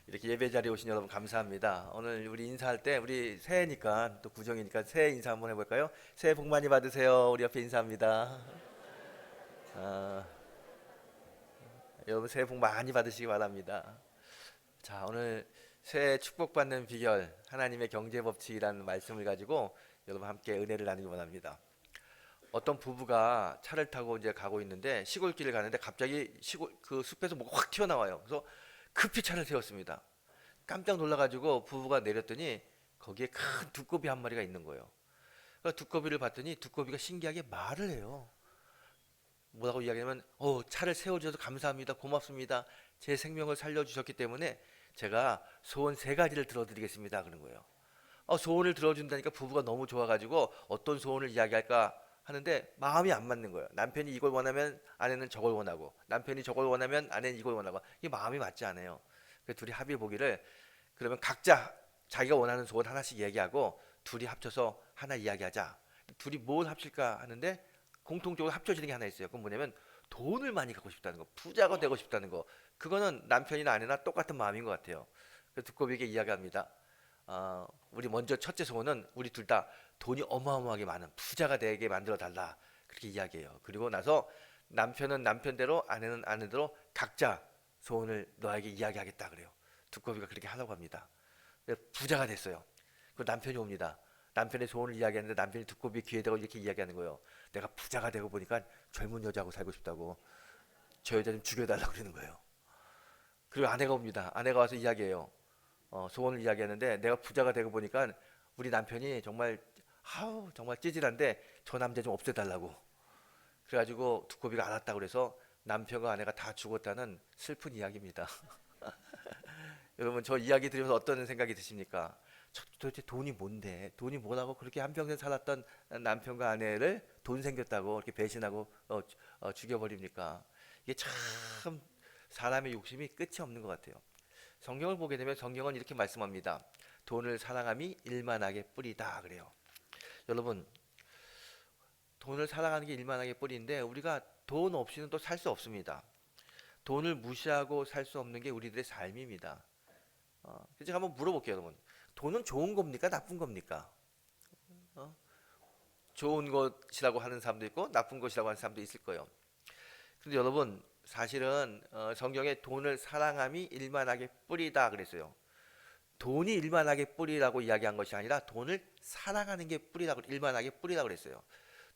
이렇게 예배 자리에 오신 여러분 감사합니다. 오늘 우리 인사할 때 우리 새해니까 또 구정이니까 새해 인사 한번 해볼까요? 새해 복 많이 받으세요. 우리 옆에 인사합니다. 아, 여러분 새해 복 많이 받으시기 바랍니다. 자, 오늘 새해 축복받는 비결 하나님의 경제 법칙이라는 말씀을 가지고 여러분 함께 은혜를 나누기 원합니다. 어떤 부부가 차를 타고 이제 가고 있는데 시골길을 가는데 갑자기 시골 그 숲에서 뭐가 확 튀어나와요. 그래서 급히 차를 세웠습니다. 깜짝 놀라가지고 부부가 내렸더니 거기에 큰 두꺼비 한 마리가 있는 거예요. 그러니까 두꺼비를 봤더니 두꺼비가 신기하게 말을 해요. 뭐라고 이야기하면 차를 세워주셔서 감사합니다. 고맙습니다. 제 생명을 살려주셨기 때문에 제가 소원 세 가지를 들어드리겠습니다. 그런 거예요. 소원을 들어준다니까 부부가 너무 좋아가지고 어떤 소원을 이야기할까 하는데 마음이 안 맞는 거예요. 남편이 이걸 원하면 아내는 저걸 원하고 남편이 저걸 원하면 아내는 이걸 원하고 이게 마음이 맞지 않아요. 그래서 둘이 합의 보기를 그러면 각자 자기가 원하는 소원 하나씩 얘기하고 둘이 합쳐서 하나 이야기하자. 둘이 뭘 합칠까 하는데 공통적으로 합쳐지는 게 하나 있어요. 그건 뭐냐면 돈을 많이 갖고 싶다는 거, 부자가 되고 싶다는 거. 그거는 남편이나 아내나 똑같은 마음인 것 같아요. 그래서 두꺼비에게 이야기합니다. 우리 먼저 첫째 소원은 우리 둘 다 돈이 어마어마하게 많은 부자가 되게 만들어 달라. 그렇게 이야기해요. 그리고 나서 남편은 남편대로 아내는 아내대로 각자 소원을 너에게 이야기하겠다 그래요. 두꺼비가 그렇게 하라고 합니다. 부자가 됐어요. 그 남편이 옵니다. 남편의 소원을 이야기하는데 남편이 두꺼비 귀에 대고 이렇게 이야기하는 거예요. 내가 부자가 되고 보니까 젊은 여자하고 살고 싶다고 저 여자 좀 죽여달라고 그러는 거예요. 그리고 아내가 옵니다. 아내가 와서 이야기해요. 소원을 이야기하는데 내가 부자가 되고 보니까 우리 남편이 정말 정말 찌질한데 저 남자 좀 없애달라고. 그래가지고 두꺼비가 알았다 그래서 남편과 아내가 다 죽었다는 슬픈 이야기입니다. 여러분 저 이야기 들으면서 어떤 생각이 드십니까? 도대체 돈이 뭔데? 돈이 뭐라고 그렇게 한평생 살았던 남편과 아내를 돈 생겼다고 이렇게 배신하고 죽여버립니까? 이게 참 사람의 욕심이 끝이 없는 것 같아요. 성경을 보게 되면 성경은 이렇게 말씀합니다. 돈을 사랑함이 일만하게 뿌리다 그래요. 여러분 돈을 사랑하는 게 일만하게 뿌리인데 우리가 돈 없이는 또 살 수 없습니다. 돈을 무시하고 살 수 없는 게 우리들의 삶입니다. 그래서 제가 한번 물어볼게요, 여러분. 돈은 좋은 겁니까? 나쁜 겁니까? 어? 좋은 것이라고 하는 사람도 있고 나쁜 것이라고 하는 사람도 있을 거예요. 근데 여러분 사실은 성경에 돈을 사랑함이 일만하게 뿌리다 그랬어요. 돈이 일만하게 뿌리라고 이야기한 것이 아니라 돈을 사랑하는 게 뿌리라고 일만하게 뿌리라고 그랬어요.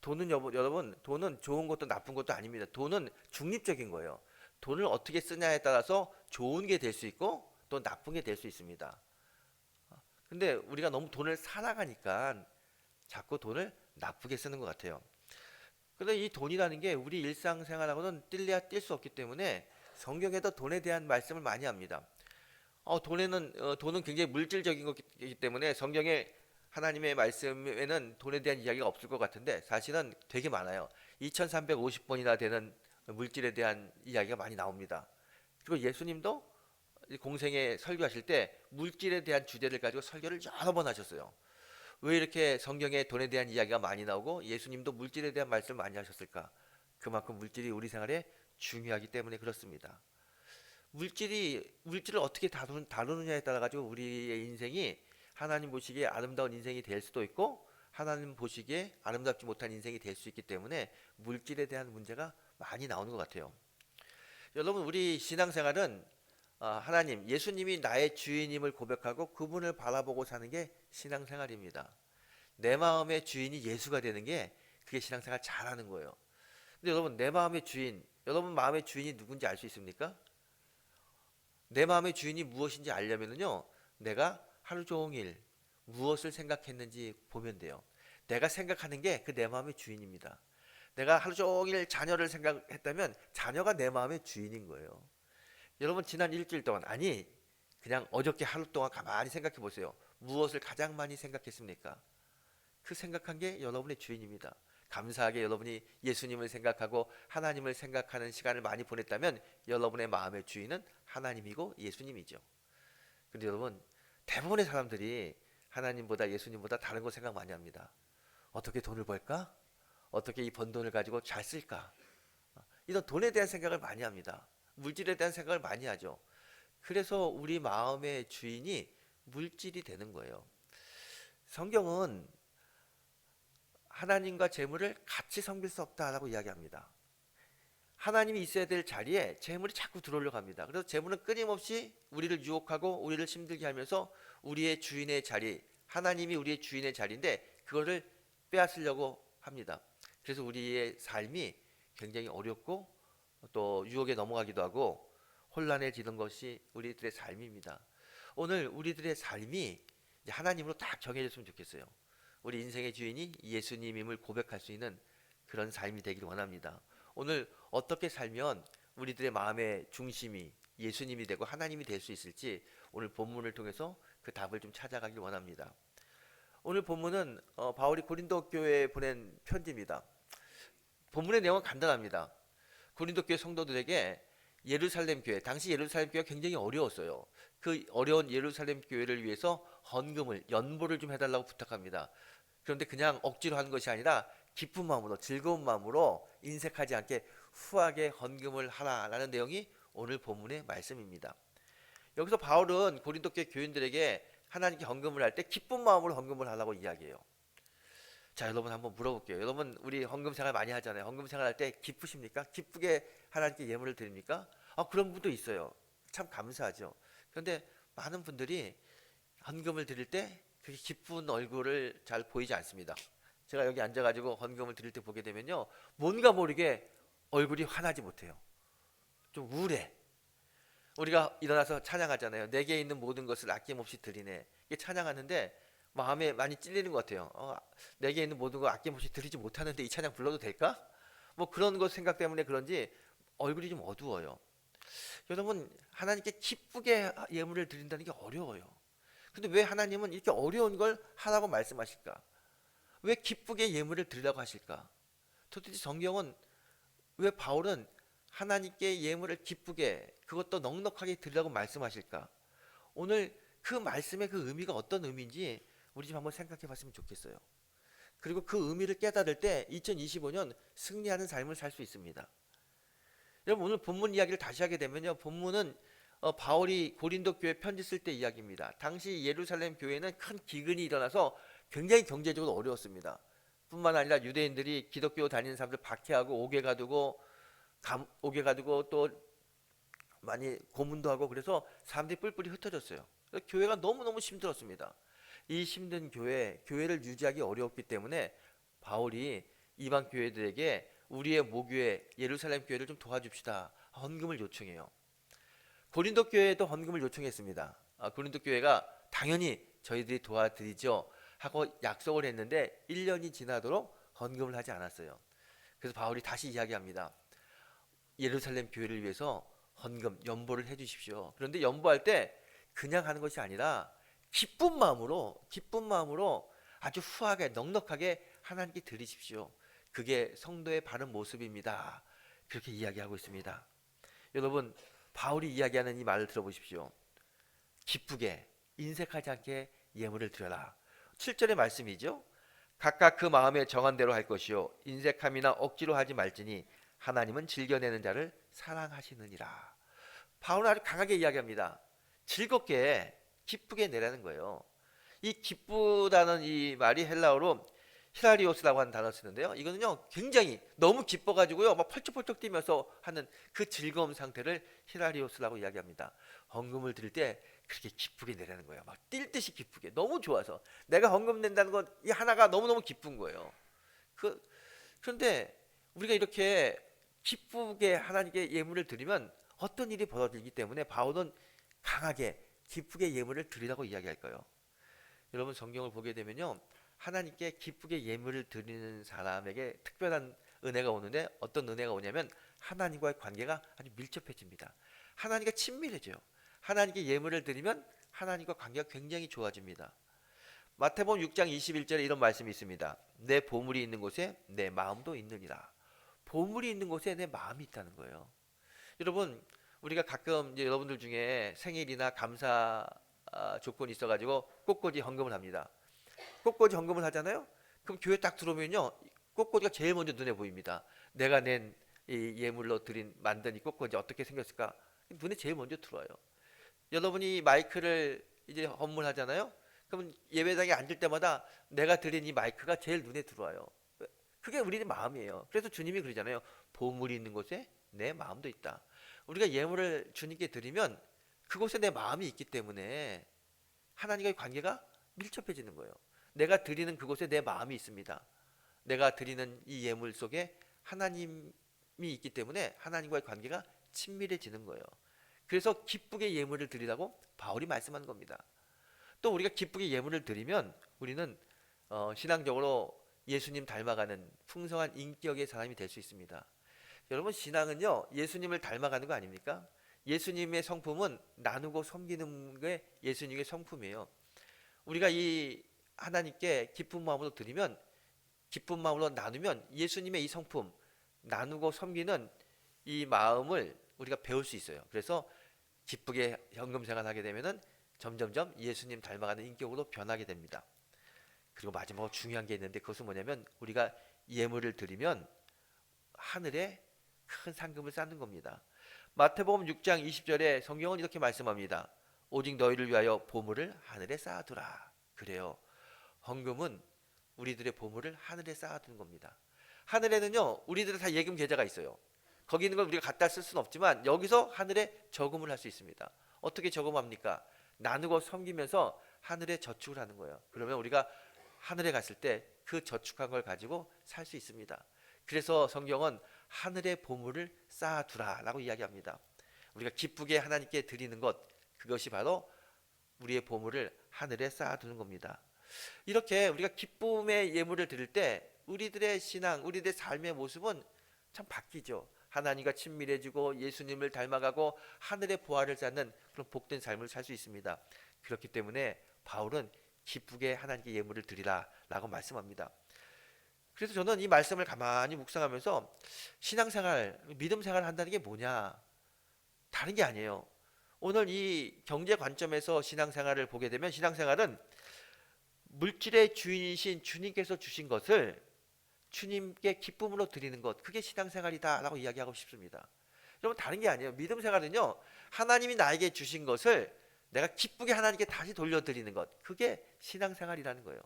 돈은 여러분 돈은 좋은 것도 나쁜 것도 아닙니다. 돈은 중립적인 거예요. 돈을 어떻게 쓰냐에 따라서 좋은 게 될 수 있고 또 나쁜 게 될 수 있습니다. 근데 우리가 너무 돈을 사랑하니까 자꾸 돈을 나쁘게 쓰는 것 같아요. 그런데 이 돈이라는 게 우리 일상생활하고는 뗄래야 뗄 수 없기 때문에 성경에도 돈에 대한 말씀을 많이 합니다. 돈은 굉장히 물질적인 것이기 때문에 성경에 하나님의 말씀에는 돈에 대한 이야기가 없을 것 같은데 사실은 되게 많아요. 2350번이나 되는 물질에 대한 이야기가 많이 나옵니다. 그리고 예수님도 공생에 설교하실 때 물질에 대한 주제를 가지고 설교를 여러 번 하셨어요. 왜 이렇게 성경에 돈에 대한 이야기가 많이 나오고 예수님도 물질에 대한 말씀을 많이 하셨을까? 그만큼 물질이 우리 생활에 중요하기 때문에 그렇습니다. 물질을 어떻게 다루느냐에 따라 가지고 우리의 인생이 하나님 보시기에 아름다운 인생이 될 수도 있고 하나님 보시기에 아름답지 못한 인생이 될 수 있기 때문에 물질에 대한 문제가 많이 나오는 것 같아요. 여러분 우리 신앙생활은 하나님, 예수님이 나의 주인임을 고백하고 그분을 바라보고 사는 게 신앙생활입니다. 내 마음의 주인이 예수가 되는 게 그게 신앙생활 잘하는 거예요. 근데 여러분 내 마음의 주인, 여러분 마음의 주인이 누군지 알 수 있습니까? 내 마음의 주인이 무엇인지 알려면요, 내가 하루 종일 무엇을 생각했는지 보면 돼요. 내가 생각하는 게 그 내 마음의 주인입니다. 내가 하루 종일 자녀를 생각했다면 자녀가 내 마음의 주인인 거예요. 여러분 지난 일주일 동안 아니 그냥 어저께 하루 동안 가만히 생각해 보세요. 무엇을 가장 많이 생각했습니까? 그 생각한 게 여러분의 주인입니다. 감사하게 여러분이 예수님을 생각하고 하나님을 생각하는 시간을 많이 보냈다면 여러분의 마음의 주인은 하나님이고 예수님이죠. 근데 여러분 대부분의 사람들이 하나님보다 예수님보다 다른 거 생각 많이 합니다. 어떻게 돈을 벌까? 어떻게 이 번 돈을 가지고 잘 쓸까? 이런 돈에 대한 생각을 많이 합니다. 물질에 대한 생각을 많이 하죠. 그래서 우리 마음의 주인이 물질이 되는 거예요. 성경은 하나님과 재물을 같이 섬길 수 없다라고 이야기합니다. 하나님이 있어야 될 자리에 재물이 자꾸 들어오려고 합니다. 그래서 재물은 끊임없이 우리를 유혹하고 우리를 힘들게 하면서 우리의 주인의 자리, 하나님이 우리의 주인의 자리인데 그거를 빼앗으려고 합니다. 그래서 우리의 삶이 굉장히 어렵고 또 유혹에 넘어가기도 하고 혼란해지는 것이 우리들의 삶입니다. 오늘 우리들의 삶이 하나님으로 딱 정해졌으면 좋겠어요. 우리 인생의 주인이 예수님임을 고백할 수 있는 그런 삶이 되기를 원합니다. 오늘 어떻게 살면 우리들의 마음의 중심이 예수님이 되고 하나님이 될 수 있을지 오늘 본문을 통해서 그 답을 좀 찾아가길 원합니다. 오늘 본문은 바울이 고린도 교회에 보낸 편지입니다. 본문의 내용은 간단합니다. 고린도 교회 성도들에게 예루살렘 교회, 당시 예루살렘 교회가 굉장히 어려웠어요. 그 어려운 예루살렘 교회를 위해서 헌금을, 연보를 좀 해달라고 부탁합니다. 그런데 그냥 억지로 하는 것이 아니라 기쁜 마음으로, 즐거운 마음으로 인색하지 않게 후하게 헌금을 하라라는 내용이 오늘 본문의 말씀입니다. 여기서 바울은 고린도 교회 교인들에게 하나님께 헌금을 할 때 기쁜 마음으로 헌금을 하라고 이야기해요. 자, 여러분 한번 물어볼게요. 여러분 우리 헌금 생활 많이 하잖아요. 헌금 생활 할 때 기쁘십니까? 기쁘게 하나님께 예물을 드립니까? 그런 분도 있어요. 참 감사하죠. 그런데 많은 분들이 헌금을 드릴 때 그렇게 기쁜 얼굴을 잘 보이지 않습니다. 제가 여기 앉아가지고 헌금을 드릴 때 보게 되면요, 뭔가 모르게 얼굴이 환하지 못해요. 좀 우울해. 우리가 일어나서 찬양하잖아요. 내게 있는 모든 것을 아낌없이 드리네. 이게 찬양하는데 마음에 많이 찔리는 것 같아요. 내게 있는 모든 걸 아낌없이 드리지 못하는데 이 찬양 불러도 될까? 뭐 그런 것 생각 때문에 그런지 얼굴이 좀 어두워요. 여러분, 하나님께 기쁘게 예물을 드린다는 게 어려워요. 근데 왜 하나님은 이렇게 어려운 걸 하라고 말씀하실까? 왜 기쁘게 예물을 드리라고 하실까? 도대체 성경은 왜 바울은 하나님께 예물을 기쁘게, 그것도 넉넉하게 드리라고 말씀하실까? 오늘 그 말씀의 그 의미가 어떤 의미인지 우리 좀 한번 생각해 봤으면 좋겠어요. 그리고 그 의미를 깨달을 때 2025년 승리하는 삶을 살 수 있습니다. 여러분, 오늘 본문 이야기를 다시 하게 되면요, 본문은 바울이 고린도 교회 편지 쓸 때 이야기입니다. 당시 예루살렘 교회는 큰 기근이 일어나서 굉장히 경제적으로 어려웠습니다. 뿐만 아니라 유대인들이 기독교 다니는 사람들 박해하고 옥에 가두고 또 많이 고문도 하고, 그래서 사람들이 뿔뿔이 흩어졌어요. 교회가 너무너무 힘들었습니다. 이 힘든 교회를 유지하기 어려웠기 때문에 바울이 이방 교회들에게 우리의 모교회 예루살렘 교회를 좀 도와줍시다, 헌금을 요청해요. 고린도 교회에도 헌금을 요청했습니다. 고린도 교회가 당연히 저희들이 도와드리죠 하고 약속을 했는데 1년이 지나도록 헌금을 하지 않았어요. 그래서 바울이 다시 이야기합니다. 예루살렘 교회를 위해서 헌금, 연보를 해주십시오. 그런데 연보할 때 그냥 하는 것이 아니라 기쁜 마음으로 아주 후하게 넉넉하게 하나님께 드리십시오. 그게 성도의 바른 모습입니다. 그렇게 이야기하고 있습니다. 여러분, 바울이 이야기하는 이 말을 들어보십시오. 기쁘게, 인색하지 않게 예물을 드려라. 7절의 말씀이죠. 각각 그 마음에 정한 대로 할 것이요 인색함이나 억지로 하지 말지니 하나님은 즐겨내는 자를 사랑하시느니라. 바울은 아주 강하게 이야기합니다. 즐겁게, 기쁘게 내라는 거예요. 이 기쁘다는 이 말이 헬라어로 히라리오스라고 하는 단어를 쓰는데요, 이거는요 굉장히 너무 기뻐가지고요 막 펄쩍펄쩍 뛰면서 하는 그 즐거움 상태를 히라리오스라고 이야기합니다. 헌금을 드릴 때 그렇게 기쁘게 내라는 거예요. 막 뛸 듯이 기쁘게, 너무 좋아서 내가 헌금 낸다는 것 이 하나가 너무너무 기쁜 거예요. 그런데 우리가 이렇게 기쁘게 하나님께 예물을 드리면 어떤 일이 벌어지기 때문에 바울은 강하게 기쁘게 예물을 드리라고 이야기할 거예요. 여러분, 성경을 보게 되면요, 하나님께 기쁘게 예물을 드리는 사람에게 특별한 은혜가 오는데, 어떤 은혜가 오냐면 하나님과의 관계가 아주 밀접해집니다. 하나님과 친밀해져요. 하나님께 예물을 드리면 하나님과 관계가 굉장히 좋아집니다. 마태복음 6장 21절에 이런 말씀이 있습니다. 내 보물이 있는 곳에 내 마음도 있느니라. 보물이 있는 곳에 내 마음이 있다는 거예요. 여러분, 우리가 가끔 이제 여러분들 중에 생일이나 감사 조건이 있어가지고 꽃꽂이 헌금을 합니다. 꽃꽂이 헌금을 하잖아요. 그럼 교회 딱 들어오면요, 꽃꽂이가 제일 먼저 눈에 보입니다. 내가 낸 이 예물로 만든 이 꽃꽂이 어떻게 생겼을까? 눈에 제일 먼저 들어와요. 여러분이 마이크를 이제 업무하잖아요. 그럼 예배당에 앉을 때마다 내가 드린 이 마이크가 제일 눈에 들어와요. 그게 우리의 마음이에요. 그래서 주님이 그러잖아요. 보물이 있는 곳에 내 마음도 있다. 우리가 예물을 주님께 드리면 그곳에 내 마음이 있기 때문에 하나님과의 관계가 밀접해지는 거예요. 내가 드리는 그곳에 내 마음이 있습니다. 내가 드리는 이 예물 속에 하나님이 있기 때문에 하나님과의 관계가 친밀해지는 거예요. 그래서 기쁘게 예물을 드리라고 바울이 말씀한 겁니다. 또 우리가 기쁘게 예물을 드리면 우리는 신앙적으로 예수님 닮아가는 풍성한 인격의 사람이 될 수 있습니다. 여러분, 신앙은요 예수님을 닮아가는 거 아닙니까? 예수님의 성품은 나누고 섬기는 게 예수님의 성품이에요. 우리가 이 하나님께 기쁜 마음으로 드리면, 기쁜 마음으로 나누면 예수님의 이 성품, 나누고 섬기는 이 마음을 우리가 배울 수 있어요. 그래서 기쁘게 현금 생활하게 되면은 점점점 예수님 닮아가는 인격으로 변하게 됩니다. 그리고 마지막으로 중요한 게 있는데, 그것은 뭐냐면 우리가 예물을 드리면 하늘에 큰 상금을 쌓는 겁니다. 마태복음 6장 20절에 성경은 이렇게 말씀합니다. 오직 너희를 위하여 보물을 하늘에 쌓아두라. 그래요. 헌금은 우리들의 보물을 하늘에 쌓아두는 겁니다. 하늘에는요 우리들의 다 예금 계좌가 있어요. 거기 있는 걸 우리가 갖다 쓸 수는 없지만 여기서 하늘에 저금을 할 수 있습니다. 어떻게 저금합니까? 나누고 섬기면서 하늘에 저축을 하는 거예요. 그러면 우리가 하늘에 갔을 때 그 저축한 걸 가지고 살 수 있습니다. 그래서 성경은 하늘의 보물을 쌓아두라 라고 이야기합니다. 우리가 기쁘게 하나님께 드리는 것, 그것이 바로 우리의 보물을 하늘에 쌓아두는 겁니다. 이렇게 우리가 기쁨의 예물을 드릴 때 우리들의 신앙, 우리들의 삶의 모습은 참 바뀌죠. 하나님과 친밀해지고 예수님을 닮아가고 하늘의 보화를 쌓는 그런 복된 삶을 살 수 있습니다. 그렇기 때문에 바울은 기쁘게 하나님께 예물을 드리라 라고 말씀합니다. 그래서 저는 이 말씀을 가만히 묵상하면서 신앙생활, 믿음생활을 한다는 게 뭐냐? 다른 게 아니에요. 오늘 이 경제 관점에서 신앙생활을 보게 되면 신앙생활은 물질의 주인이신 주님께서 주신 것을 주님께 기쁨으로 드리는 것, 그게 신앙생활이다 라고 이야기하고 싶습니다. 여러분, 다른 게 아니에요. 믿음생활은요 하나님이 나에게 주신 것을 내가 기쁘게 하나님께 다시 돌려드리는 것, 그게 신앙생활이라는 거예요.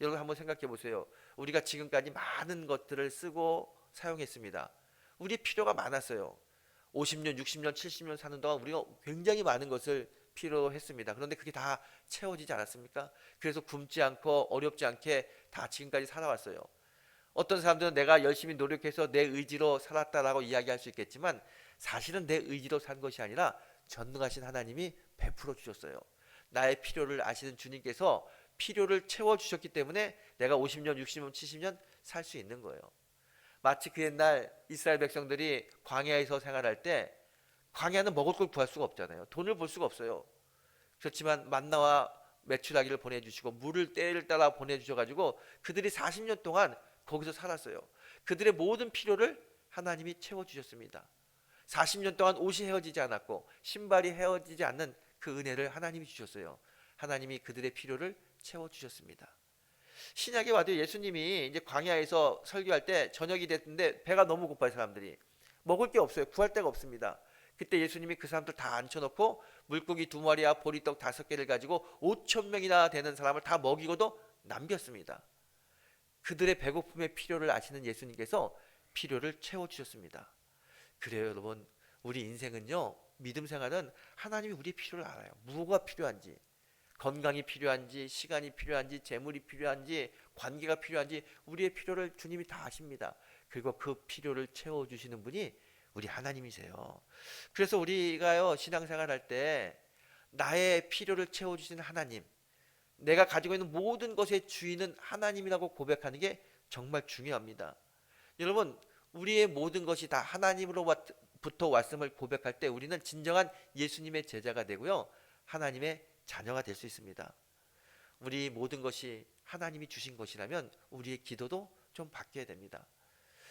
여러분 한번 생각해 보세요. 우리가 지금까지 많은 것들을 쓰고 사용했습니다. 우리 필요가 많았어요. 50년, 60년, 70년 사는 동안 우리가 굉장히 많은 것을 필요했습니다. 그런데 그게 다 채워지지 않았습니까? 그래서 굶지 않고 어렵지 않게 다 지금까지 살아왔어요. 어떤 사람들은 내가 열심히 노력해서 내 의지로 살았다라고 이야기할 수 있겠지만 사실은 내 의지로 산 것이 아니라 전능하신 하나님이 베풀어 주셨어요. 나의 필요를 아시는 주님께서 필요를 채워주셨기 때문에 내가 50년, 60년, 70년 살 수 있는 거예요. 마치 그 옛날 이스라엘 백성들이 광야에서 생활할 때, 광야는 먹을 걸 구할 수가 없잖아요. 돈을 벌 수가 없어요. 그렇지만 만나와 메추라기를 보내주시고 물을 때를 따라 보내주셔가지고 그들이 40년 동안 거기서 살았어요. 그들의 모든 필요를 하나님이 채워주셨습니다. 40년 동안 옷이 헤어지지 않았고 신발이 헤어지지 않는 그 은혜를 하나님이 주셨어요. 하나님이 그들의 필요를 채워주셨습니다. 신약에 와도 예수님이 이제 광야에서 설교할 때 저녁이 됐는데 배가 너무 고파요. 사람들이 먹을 게 없어요. 구할 데가 없습니다. 그때 예수님이 그 사람들 다 앉혀놓고 물고기 2마리와 보리떡 5개를 가지고 5,000명이나 되는 사람을 다 먹이고도 남겼습니다. 그들의 배고픔의 필요를 아시는 예수님께서 필요를 채워주셨습니다. 그래요 여러분, 우리 인생은요, 믿음 생활은 하나님이 우리의 필요를 알아요. 무엇가 필요한지, 건강이 필요한지, 시간이 필요한지, 재물이 필요한지, 관계가 필요한지 우리의 필요를 주님이 다 아십니다. 그리고 그 필요를 채워주시는 분이 우리 하나님이세요. 그래서 우리가요 신앙생활 할 때 나의 필요를 채워주시는 하나님, 내가 가지고 있는 모든 것의 주인은 하나님이라고 고백하는 게 정말 중요합니다. 여러분, 우리의 모든 것이 다 하나님으로부터 왔음을 고백할 때 우리는 진정한 예수님의 제자가 되고요, 하나님의 자녀가 될 수 있습니다. 우리 모든 것이 하나님이 주신 것이라면 우리의 기도도 좀 바뀌어야 됩니다.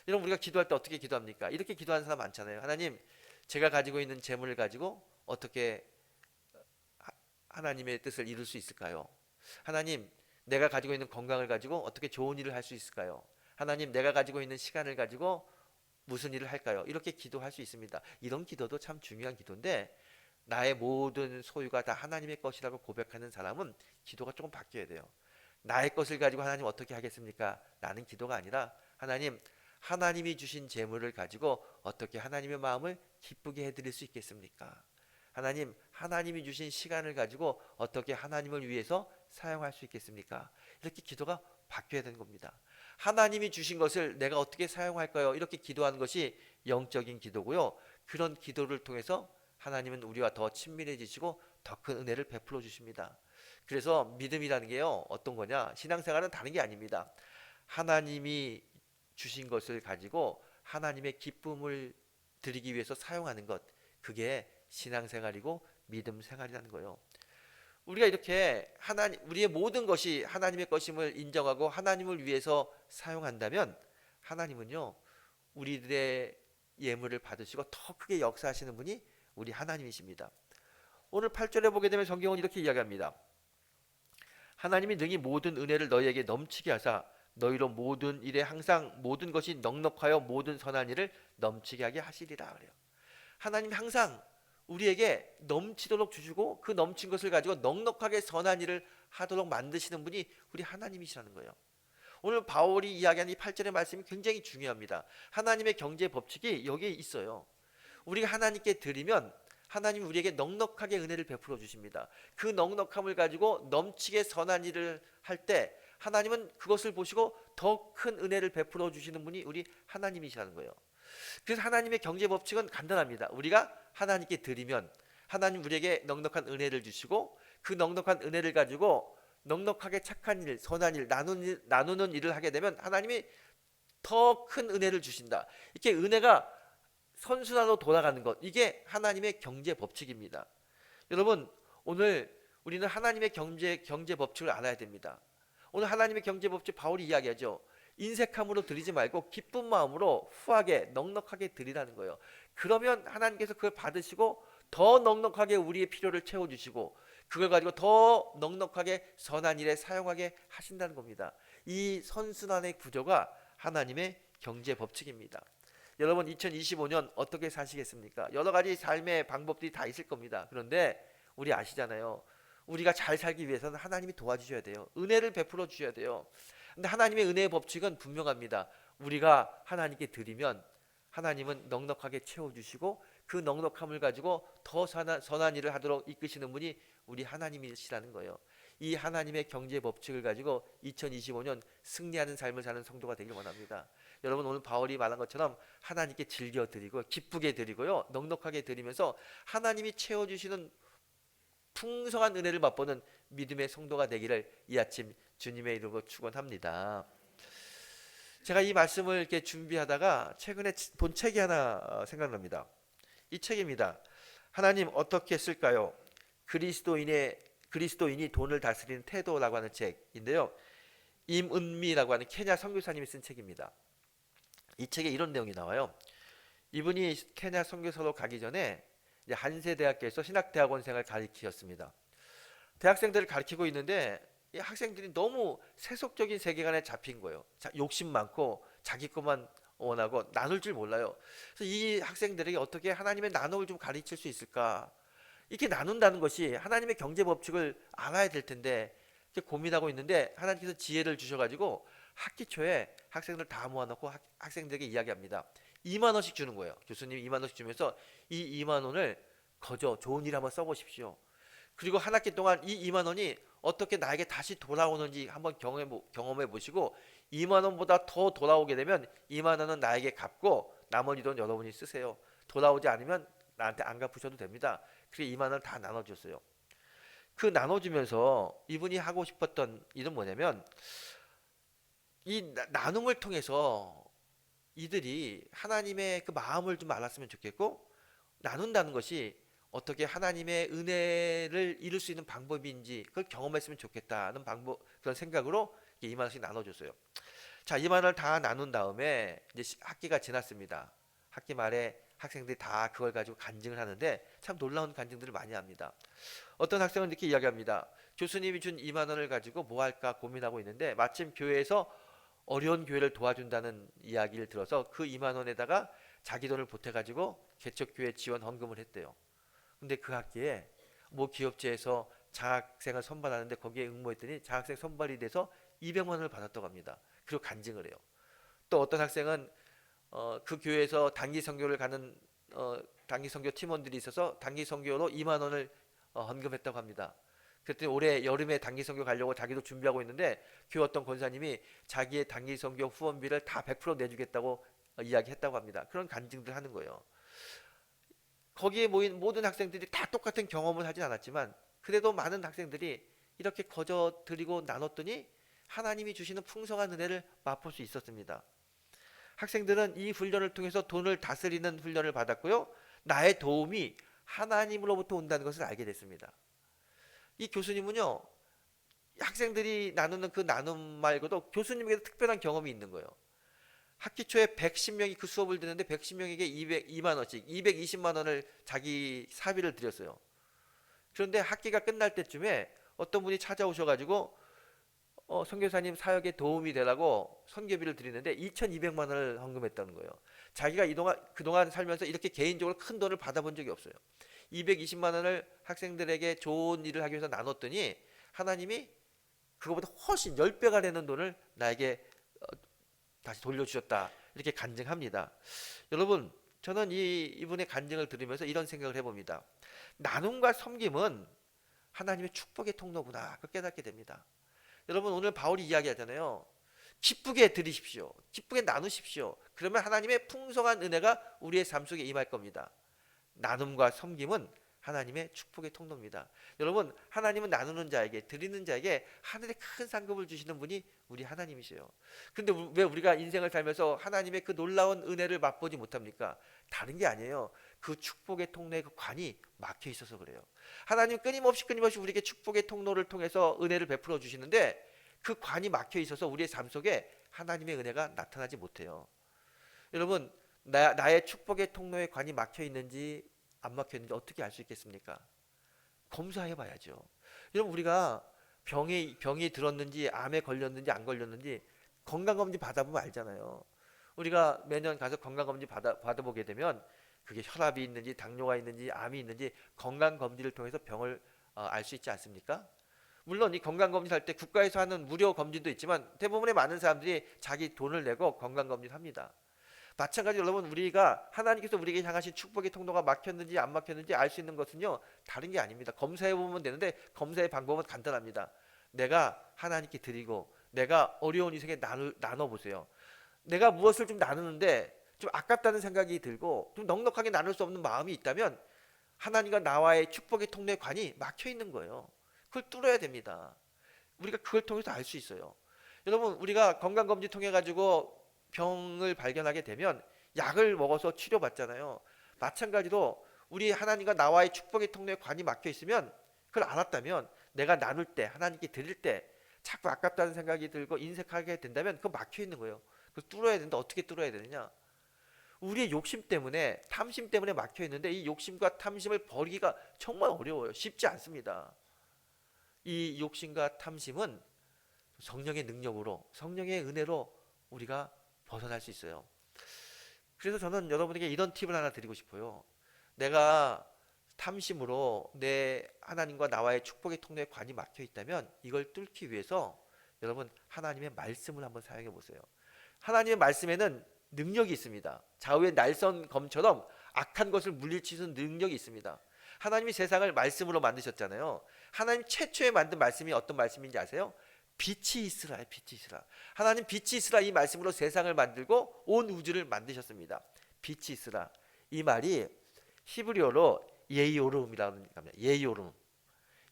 여러분, 우리가 기도할 때 어떻게 기도합니까? 이렇게 기도하는 사람 많잖아요. 하나님, 제가 가지고 있는 재물을 가지고 어떻게 하나님의 뜻을 이룰 수 있을까요? 하나님, 내가 가지고 있는 건강을 가지고 어떻게 좋은 일을 할 수 있을까요? 하나님, 내가 가지고 있는 시간을 가지고 무슨 일을 할까요? 이렇게 기도할 수 있습니다. 이런 기도도 참 중요한 기도인데 나의 모든 소유가 다 하나님의 것이라고 고백하는 사람은 기도가 조금 바뀌어야 돼요. 나의 것을 가지고 하나님 어떻게 하겠습니까? 라는 기도가 아니라 하나님, 하나님이 주신 재물을 가지고 어떻게 하나님의 마음을 기쁘게 해드릴 수 있겠습니까? 하나님, 하나님이 주신 시간을 가지고 어떻게 하나님을 위해서 사용할 수 있겠습니까? 이렇게 기도가 바뀌어야 되는 겁니다. 하나님이 주신 것을 내가 어떻게 사용할까요? 이렇게 기도하는 것이 영적인 기도고요. 그런 기도를 통해서 하나님은 우리와 더 친밀해지시고 더 큰 은혜를 베풀어 주십니다. 그래서 믿음이라는 게요, 어떤 거냐? 신앙생활은 다른 게 아닙니다. 하나님이 주신 것을 가지고 하나님의 기쁨을 드리기 위해서 사용하는 것, 그게 신앙생활이고 믿음 생활이라는 거예요. 우리가 이렇게 우리의 모든 것이 하나님의 것임을 인정하고 하나님을 위해서 사용한다면 하나님은요, 우리들의 예물을 받으시고 더 크게 역사하시는 분이 우리 하나님이십니다. 오늘 8절에 보게 되면 성경은 이렇게 이야기합니다. 하나님이 능히 모든 은혜를 너희에게 넘치게 하사 너희로 모든 일에 항상 모든 것이 넉넉하여 모든 선한 일을 넘치게 하게 하시리라 그래요. 하나님이 항상 우리에게 넘치도록 주시고 그 넘친 것을 가지고 넉넉하게 선한 일을 하도록 만드시는 분이 우리 하나님이시라는 거예요. 오늘 바울이 이야기하는 이 8절의 말씀이 굉장히 중요합니다. 하나님의 경제 법칙이 여기에 있어요. 우리가 하나님께 드리면 하나님이 우리에게 넉넉하게 은혜를 베풀어 주십니다. 그 넉넉함을 가지고 넘치게 선한 일을 할 때 하나님은 그것을 보시고 더 큰 은혜를 베풀어 주시는 분이 우리 하나님이시라는 거예요. 그래서 하나님의 경제 법칙은 간단합니다. 우리가 하나님께 드리면 하나님 우리에게 넉넉한 은혜를 주시고 그 넉넉한 은혜를 가지고 넉넉하게 착한 일, 선한 일, 나누는 일을 하게 되면 하나님이 더 큰 은혜를 주신다. 이렇게 은혜가 선순환으로 돌아가는 것, 이게 하나님의 경제 법칙입니다. 여러분, 오늘 우리는 하나님의 경제 법칙을 알아야 됩니다. 오늘 하나님의 경제 법칙 바울이 이야기하죠. 인색함으로 드리지 말고 기쁜 마음으로 후하게 넉넉하게 드리라는 거예요. 그러면 하나님께서 그걸 받으시고 더 넉넉하게 우리의 필요를 채워주시고 그걸 가지고 더 넉넉하게 선한 일에 사용하게 하신다는 겁니다. 이 선순환의 구조가 하나님의 경제 법칙입니다. 여러분, 2025년 어떻게 사시겠습니까? 여러 가지 삶의 방법들이 다 있을 겁니다. 그런데 우리 아시잖아요. 우리가 잘 살기 위해서는 하나님이 도와주셔야 돼요. 은혜를 베풀어 주셔야 돼요. 근데 하나님의 은혜의 법칙은 분명합니다. 우리가 하나님께 드리면 하나님은 넉넉하게 채워주시고 그 넉넉함을 가지고 더 선한 일을 하도록 이끄시는 분이 우리 하나님이시라는 거예요. 이 하나님의 경제 법칙을 가지고 2025년 승리하는 삶을 사는 성도가 되길 원합니다. 여러분, 오늘 바울이 말한 것처럼 하나님께 즐겨 드리고 기쁘게 드리고요, 넉넉하게 드리면서 하나님이 채워주시는 풍성한 은혜를 맛보는 믿음의 성도가 되기를 이 아침 주님의 이름으로 축원합니다. 제가 이 말씀을 이렇게 준비하다가 최근에 본 책이 하나 생각납니다. 이 책입니다. 하나님 어떻게 쓸까요? 그리스도인이 돈을 다스리는 태도라고 하는 책인데요. 임은미라고 하는 케냐 선교사님이 쓴 책입니다. 이 책에 이런 내용이 나와요. 이분이 케냐 선교사로 가기 전에 한세대학교에서 신학대학원생을 가르치셨습니다. 대학생들을 가르치고 있는데 이 학생들이 너무 세속적인 세계관에 잡힌 거예요. 욕심 많고 자기 것만 원하고 나눌 줄 몰라요. 그래서 이 학생들에게 어떻게 하나님의 나눔을 좀 가르칠 수 있을까? 이렇게 나눈다는 것이 하나님의 경제 법칙을 알아야 될 텐데 이렇게 고민하고 있는데 하나님께서 지혜를 주셔가지고 학기 초에 학생들 다 모아놓고 학생들에게 이야기합니다. 2만 원씩 주는 거예요. 교수님이 2만 원씩 주면서 이 2만 원을 거저 좋은 일에 한번 써보십시오. 그리고 한 학기 동안 이 2만 원이 어떻게 나에게 다시 돌아오는지 한번 경험해 보시고 2만 원보다 더 돌아오게 되면 2만 원은 나에게 갚고 나머지 돈 여러분이 쓰세요. 돌아오지 않으면 나한테 안 갚으셔도 됩니다. 그래서 2만 원을 다 나눠줬어요. 그 나눠주면서 이분이 하고 싶었던 일은 뭐냐면 이 나눔을 통해서 이들이 하나님의 그 마음을 좀 알았으면 좋겠고 나눈다는 것이 어떻게 하나님의 은혜를 이룰 수 있는 방법인지 그걸 경험했으면 좋겠다는 그런 생각으로 2만 원씩 나눠줬어요. 자, 2만 원을 다 나눈 다음에 이제 학기가 지났습니다. 학기 말에 학생들이 다 그걸 가지고 간증을 하는데 참 놀라운 간증들을 많이 합니다. 어떤 학생은 이렇게 이야기합니다. 교수님이 준 2만 원을 가지고 뭐 할까 고민하고 있는데 마침 교회에서 어려운 교회를 도와준다는 이야기를 들어서 그 2만 원에다가 자기 돈을 보태가지고 개척교회 지원 헌금을 했대요. 근데 그 학기에 뭐 기업체에서 장학생을 선발하는데 거기에 응모했더니 장학생 선발이 돼서 200만 원을 받았다고 합니다. 그리고 간증을 해요. 또 어떤 학생은 그 교회에서 단기 선교를 가는 단기 선교 팀원들이 있어서 단기 선교로 2만 원을 헌금했다고 합니다. 그랬더니 올해 여름에 단기 선교 가려고 자기도 준비하고 있는데 교회 어떤 권사님이 자기의 단기 선교 후원비를 다 100% 내주겠다고 이야기했다고 합니다. 그런 간증들 하는 거예요. 거기에 모인 모든 학생들이 다 똑같은 경험을 하진 않았지만 그래도 많은 학생들이 이렇게 거저 드리고 나눴더니 하나님이 주시는 풍성한 은혜를 맛볼 수 있었습니다. 학생들은 이 훈련을 통해서 돈을 다스리는 훈련을 받았고요. 나의 도움이 하나님으로부터 온다는 것을 알게 됐습니다. 이 교수님은요, 학생들이 나누는 그 나눔 말고도 교수님에게 특별한 경험이 있는 거예요. 학기 초에 110명이 그 수업을 듣는데 110명에게 2만 원씩 220만 원을 자기 사비를 드렸어요. 그런데 학기가 끝날 때쯤에 어떤 분이 찾아오셔가지고 선교사님 사역에 도움이 되라고 선교비를 드리는데 2,200만 원을 헌금했다는 거예요. 자기가 그동안 살면서 이렇게 개인적으로 큰 돈을 받아본 적이 없어요. 220만 원을 학생들에게 좋은 일을 하기 위해서 나눴더니 하나님이 그거보다 훨씬 10배가 되는 돈을 나에게 다시 돌려주셨다. 이렇게 간증합니다. 여러분, 저는 이분의 간증을 들으면서 이런 생각을 해봅니다. 나눔과 섬김은 하나님의 축복의 통로구나. 그걸 깨닫게 됩니다. 여러분, 오늘 바울이 이야기하잖아요. 기쁘게 드리십시오. 기쁘게 나누십시오. 그러면 하나님의 풍성한 은혜가 우리의 삶 속에 임할 겁니다. 나눔과 섬김은 하나님의 축복의 통로입니다. 여러분, 하나님은 나누는 자에게, 드리는 자에게 하늘의 큰 상급을 주시는 분이 우리 하나님이세요. 그런데 왜 우리가 인생을 살면서 하나님의 그 놀라운 은혜를 맛보지 못합니까? 다른 게 아니에요. 그 축복의 통로의 그 관이 막혀 있어서 그래요. 하나님 끊임없이 우리에게 축복의 통로를 통해서 은혜를 베풀어 주시는데 그 관이 막혀 있어서 우리의 삶 속에 하나님의 은혜가 나타나지 못해요. 여러분, 나의 축복의 통로의 관이 막혀 있는지 안 막혀 있는지 어떻게 알 수 있겠습니까? 검사해 봐야죠. 여러분, 우리가 병이 들었는지 암에 걸렸는지 안 걸렸는지 건강검진 받아보면 알잖아요. 우리가 매년 가서 건강검진 받아보게 되면 그게 혈압이 있는지 당뇨가 있는지 암이 있는지 건강검진을 통해서 병을 알 수 있지 않습니까? 물론 이 건강검진 할 때 국가에서 하는 무료 검진도 있지만 대부분의 많은 사람들이 자기 돈을 내고 건강검진 합니다. 마찬가지로 여러분, 우리가 하나님께서 우리에게 향하신 축복의 통로가 막혔는지 안 막혔는지 알 수 있는 것은요, 다른 게 아닙니다. 검사해 보면 되는데 검사의 방법은 간단합니다. 내가 하나님께 드리고 내가 어려운 인생에 나눠보세요. 내가 무엇을 좀 나누는데 좀 아깝다는 생각이 들고 좀 넉넉하게 나눌 수 없는 마음이 있다면 하나님과 나와의 축복의 통로의 관이 막혀 있는 거예요. 그걸 뚫어야 됩니다. 우리가 그걸 통해서 알 수 있어요. 여러분, 우리가 건강검진 통해 가지고 병을 발견하게 되면 약을 먹어서 치료받잖아요. 마찬가지로 우리 하나님과 나와의 축복의 통로에 관이 막혀 있으면 그걸 알았다면 내가 나눌 때 하나님께 드릴 때 자꾸 아깝다는 생각이 들고 인색하게 된다면 그거 막혀 있는 거예요. 그걸 뚫어야 되는데 어떻게 뚫어야 되느냐? 우리의 욕심 때문에 탐심 때문에 막혀 있는데 이 욕심과 탐심을 버리기가 정말 어려워요. 쉽지 않습니다. 이 욕심과 탐심은 성령의 능력으로 성령의 은혜로 우리가 벗어날 수 있어요. 그래서 저는 여러분에게 이런 팁을 하나 드리고 싶어요. 내가 탐심으로 내 하나님과 나와의 축복의 통로에 관이 막혀 있다면 이걸 뚫기 위해서 여러분 하나님의 말씀을 한번 사용해 보세요. 하나님의 말씀에는 능력이 있습니다. 좌우의 날선 검처럼 악한 것을 물리치는 능력이 있습니다. 하나님이 세상을 말씀으로 만드셨잖아요. 하나님 최초에 만든 말씀이 어떤 말씀인지 아세요? 빛이 있으라, 빛이 있으라. 하나님 빛이 있으라 이 말씀으로 세상을 만들고 온 우주를 만드셨습니다. 빛이 있으라. 이 말이 히브리어로 예이오름이라는 겁니다. 예이오름.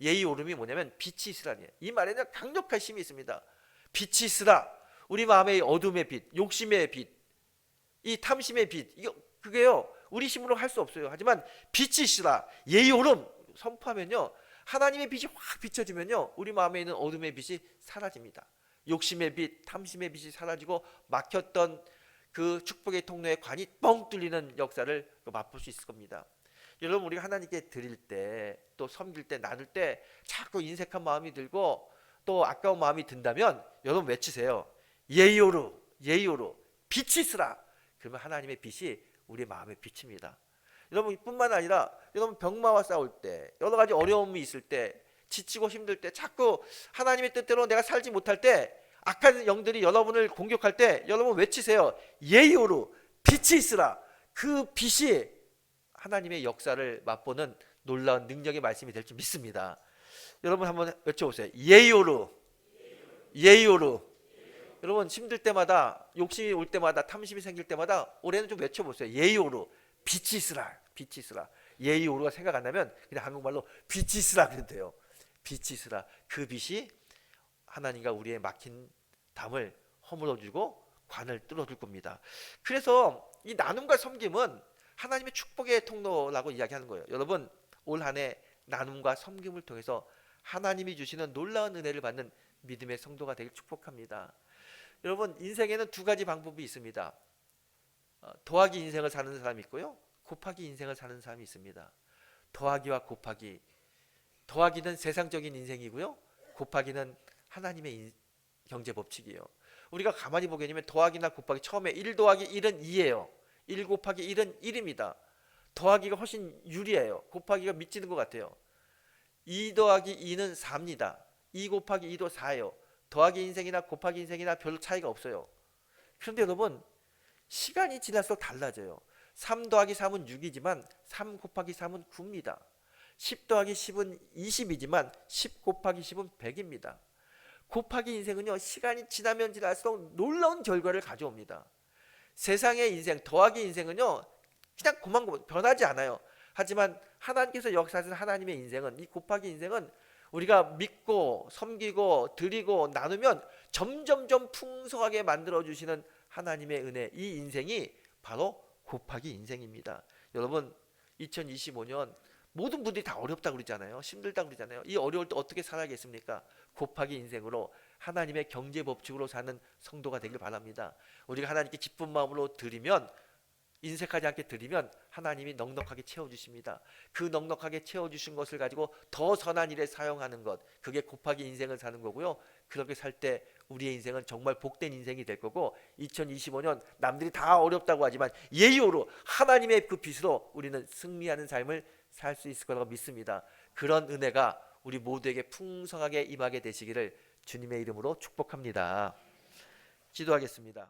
예이오름이 뭐냐면 빛이 있으라니에요. 이 말에는 강력한 힘이 있습니다. 빛이 있으라. 우리 마음의 어둠의 빛, 욕심의 빛, 이 탐심의 빛, 그게요 우리 힘으로 할 수 없어요. 하지만 빛이 있으라, 예이오름 선포하면요 하나님의 빛이 확 비춰지면요 우리 마음에 있는 어둠의 빛이 사라집니다. 욕심의 빛, 탐심의 빛이 사라지고 막혔던 그 축복의 통로의 관이 뻥 뚫리는 역사를 맛볼 수 있을 겁니다. 여러분, 우리가 하나님께 드릴 때 또 섬길 때 나눌 때 자꾸 인색한 마음이 들고 또 아까운 마음이 든다면 여러분 외치세요. 예이오루 빛이 있으라. 그러면 하나님의 빛이 우리 마음에 비칩니다. 여러분 뿐만 아니라 여러분 병마와 싸울 때, 여러 가지 어려움이 있을 때, 지치고 힘들 때, 자꾸 하나님의 뜻대로 내가 살지 못할 때, 악한 영들이 여러분을 공격할 때 여러분 외치세요. 예의오로 빛이 있으라. 그 빛이 하나님의 역사를 맛보는 놀라운 능력의 말씀이 될 줄 믿습니다. 여러분 한번 외쳐보세요. 예의오로, 예의오로. 여러분 힘들 때마다, 욕심이 올 때마다, 탐심이 생길 때마다 올해는 좀 외쳐보세요. 예의오로 빛이 있으라. 빛이 있으라. 예의오로가 생각 안 나면 그냥 한국말로 빛이 있으라 그래도 돼요. 빛이 있으라. 그 빛이 하나님과 우리의 막힌 담을 허물어주고 관을 뚫어줄 겁니다. 그래서 이 나눔과 섬김은 하나님의 축복의 통로라고 이야기하는 거예요. 여러분 올 한 해 나눔과 섬김을 통해서 하나님이 주시는 놀라운 은혜를 받는 믿음의 성도가 되길 축복합니다. 여러분 인생에는 두 가지 방법이 있습니다. 더하기 인생을 사는 사람이 있고요, 곱하기 인생을 사는 사람이 있습니다. 더하기와 곱하기, 더하기는 세상적인 인생이고요, 곱하기는 하나님의 경제 법칙이에요. 우리가 가만히 보게 되면 더하기나 곱하기, 처음에 1 더하기 1은 2예요. 1 곱하기 1은 1입니다. 더하기가 훨씬 유리해요. 곱하기가 미치는 것 같아요. 2 더하기 2는 4입니다. 2 곱하기 2도 4예요. 더하기 인생이나 곱하기 인생이나 별 차이가 없어요. 그런데 여러분 시간이 지날수록 달라져요. 3 더하기 3은 6이지만 3 곱하기 3은 9입니다. 10 더하기 10은 20이지만 10 곱하기 10은 100입니다. 곱하기 인생은요, 시간이 지나면 지날수록 놀라운 결과를 가져옵니다. 세상의 인생, 더하기 인생은요, 그냥 고만고만 변하지 않아요. 하지만 하나님께서 역사하시는 하나님의 인생은, 이 곱하기 인생은 우리가 믿고 섬기고 드리고 나누면 점점점 풍성하게 만들어주시는 하나님의 은혜, 이 인생이 바로 곱하기 인생입니다. 여러분 2025년 모든 분들이 다 어렵다고 그러잖아요. 힘들다고 그러잖아요. 이 어려울 때 어떻게 살아야겠습니까? 곱하기 인생으로 하나님의 경제 법칙으로 사는 성도가 되길 바랍니다. 우리가 하나님께 기쁜 마음으로 드리면, 인색하지 않게 드리면 하나님이 넉넉하게 채워주십니다. 그 넉넉하게 채워주신 것을 가지고 더 선한 일에 사용하는 것, 그게 곱하기 인생을 사는 거고요. 그렇게 살 때 우리의 인생은 정말 복된 인생이 될 거고, 2025년 남들이 다 어렵다고 하지만 예의로 하나님의 그 빛으로 우리는 승리하는 삶을 살 수 있을 거라고 믿습니다. 그런 은혜가 우리 모두에게 풍성하게 임하게 되시기를 주님의 이름으로 축복합니다. 기도하겠습니다.